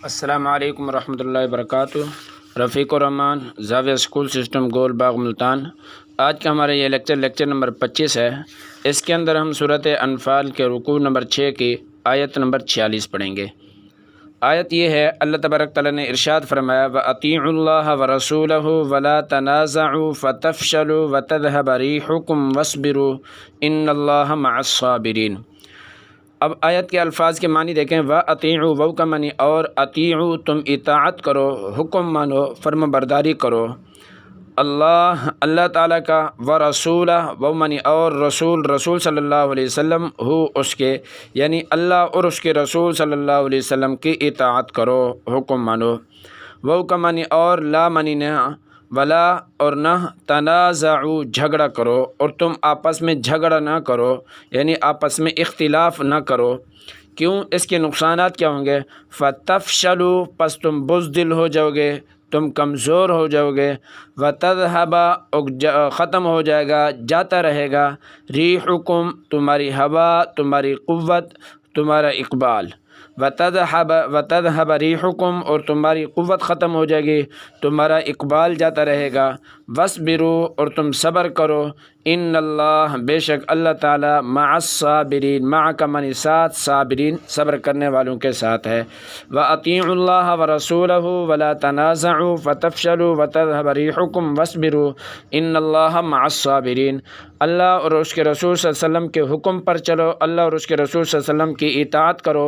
السلام علیکم ورحمۃ اللہ وبرکاتہ۔ رفیق الرحمان، زاویہ اسکول سسٹم گول باغ ملتان۔ آج کا ہمارا یہ لیکچر نمبر 25 ہے۔ اس کے اندر ہم سورۃ انفال کے رکوع نمبر 6 کی آیت نمبر 46 پڑھیں گے۔ آیت یہ ہے، اللہ تبارک تعالیٰ نے ارشاد فرمایا وَأَطِيعُوا اللَّهَ وَرَسُولَهُ وَلَا تَنَازَعُوا فَتَفْشَلُوا وَتَذْهَبَ رِيحُكُمْ وَاصْبِرُوا إِنَّ اللَّهَ مَعَ الصَّابِرِينَ۔ اب آیت کے الفاظ کے معنی دیکھیں۔ وَأَطِيعُوا، وَو کا معنی اور، اطیعوا تم اطاعت کرو، حکم مانو، فرم برداری کرو اللہ تعالیٰ کا، ورسولہ، وہ معنی اور، رسول صلی اللہ علیہ وسلم، ہو اس کے، یعنی اللہ اور اس کے رسول صلی اللہ علیہ وسلم کی اطاعت کرو، حکم مانو۔ وہ کا معنی اور، لا معنی نہ، ولا اور نہ، تنازعوا جھگڑا کرو، اور تم آپس میں جھگڑا نہ کرو، یعنی آپس میں اختلاف نہ کرو۔ کیوں؟ اس کے نقصانات کیا ہوں گے؟ فتفشلوا، پس تم بزدل ہو جاؤ گے، تم کمزور ہو جاؤ گے، وتذہب، ختم ہو جائے گا، جاتا رہے گا، ریحکم تمہاری ہوا، تمہاری قوت، تمہارا اقبال، وتذہب ریحکم اور تمہاری قوت ختم ہو جائے گی، تمہارا اقبال جاتا رہے گا، واصبروا اور تم صبر کرو، ان اللہ بے شک اللہ تعالیٰ، مع الصابرین، مع کا معنی ساتھ، صابرین صبر کرنے والوں کے ساتھ ہے۔ وَأَطِيعُوا اللَّهَ وَرَسُولَهُ وَلَا تَنَازَعُوا فَتَفْشَلُوا وَتَذْهَبَ رِيحُكُمْ وَاصْبِرُوا إِنَّ اللَّهَ مَعَ الصَّابِرِينَ۔ اللہ اور اس کے رسول صلی اللہ علیہ وسلم کے حکم پر چلو، اللہ اور اس کے رسول صلی اللہ علیہ وسلم کی اطاعت کرو،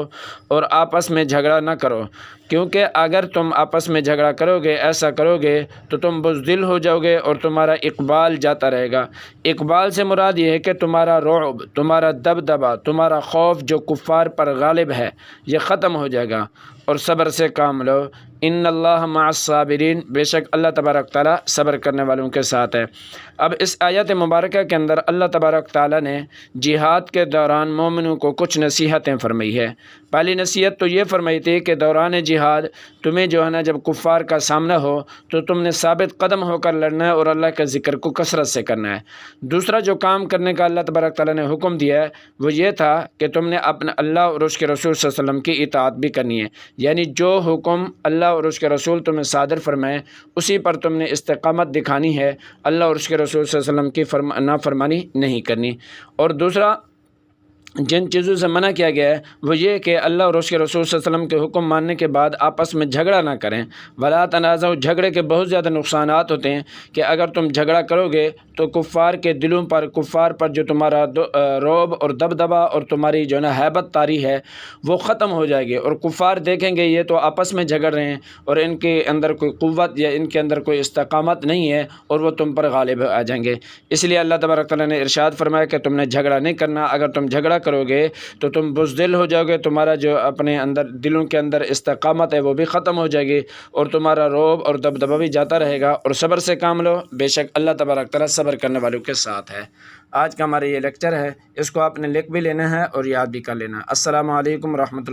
اور آپس میں جھگڑا نہ کرو، کیونکہ اگر تم آپس میں جھگڑا کرو گے، ایسا کرو گے تو تم بزدل ہو جاؤ گے اور تمہارا اقبال جاتا رہے گا۔ اقبال سے مراد یہ ہے کہ تمہارا رعب، تمہارا دبدبہ، تمہارا خوف جو کفار پر غالب ہے، یہ ختم ہو جائے گا، اور صبر سے کام لو۔ ان اللہ مع الصابرین، بے شک اللہ تبارک تعالیٰ صبر کرنے والوں کے ساتھ ہے۔ اب اس آیت مبارکہ کے اندر اللہ تبارک تعالیٰ نے جہاد کے دوران مومنوں کو کچھ نصیحتیں فرمائی ہے۔ پہلی نصیحت تو یہ فرمائی تھی کہ دوران جہاد تمہیں جو ہے نا، جب کفار کا سامنا ہو تو تم نے ثابت قدم ہو کر لڑنا ہے اور اللہ کے ذکر کو کثرت سے کرنا ہے۔ دوسرا جو کام کرنے کا اللہ تبارک تعالیٰ نے حکم دیا ہے وہ یہ تھا کہ تم نے اپنے اللہ اور اس کے رسول صلی اللہ علیہ وسلم کی اطاعت بھی کرنی ہے، یعنی جو حکم اللہ اور اس کے رسول تمہیں صادر فرمائیں اسی پر تم نے استقامت دکھانی ہے، اللہ اور اس کے رسول صلی اللہ علیہ وسلم کی نافرمانی نہیں کرنی۔ اور دوسرا جن چیزوں سے منع کیا گیا ہے وہ یہ کہ اللہ اور اس کے رسول صلی اللہ علیہ وسلم کے حکم ماننے کے بعد آپس میں جھگڑا نہ کریں۔ ولا تنازعوا، جھگڑے کے بہت زیادہ نقصانات ہوتے ہیں کہ اگر تم جھگڑا کرو گے تو کفار کے دلوں پر، کفار پر جو تمہارا رعب اور دبدبہ اور تمہاری جو ہے نا ہیبت طاری ہے وہ ختم ہو جائے گی، اور کفار دیکھیں گے یہ تو آپس میں جھگڑ رہے ہیں اور ان کے اندر کوئی قوت یا ان کے اندر کوئی استقامت نہیں ہے، اور وہ تم پر غالب آ جائیں گے۔ اس لیے اللہ تبارک تعالیٰ نے ارشاد فرمایا کہ تم نے جھگڑا نہیں کرنا، اگر تم جھگڑا کرو گے تو تم بزدل ہو جاؤ گے، تمہارا جو اپنے اندر دلوں کے اندر استقامت ہے وہ بھی ختم ہو جائے گی، اور تمہارا رعب اور دبدبہ بھی جاتا رہے گا، اور صبر سے کام لو، بے شک اللہ تبارک تعالیٰ صبر کرنے والوں کے ساتھ ہے۔ آج کا ہمارا یہ لیکچر ہے، اس کو آپ نے لکھ بھی لینا ہے اور یاد بھی کر لینا ہے۔ السلام علیکم ورحمۃ اللہ۔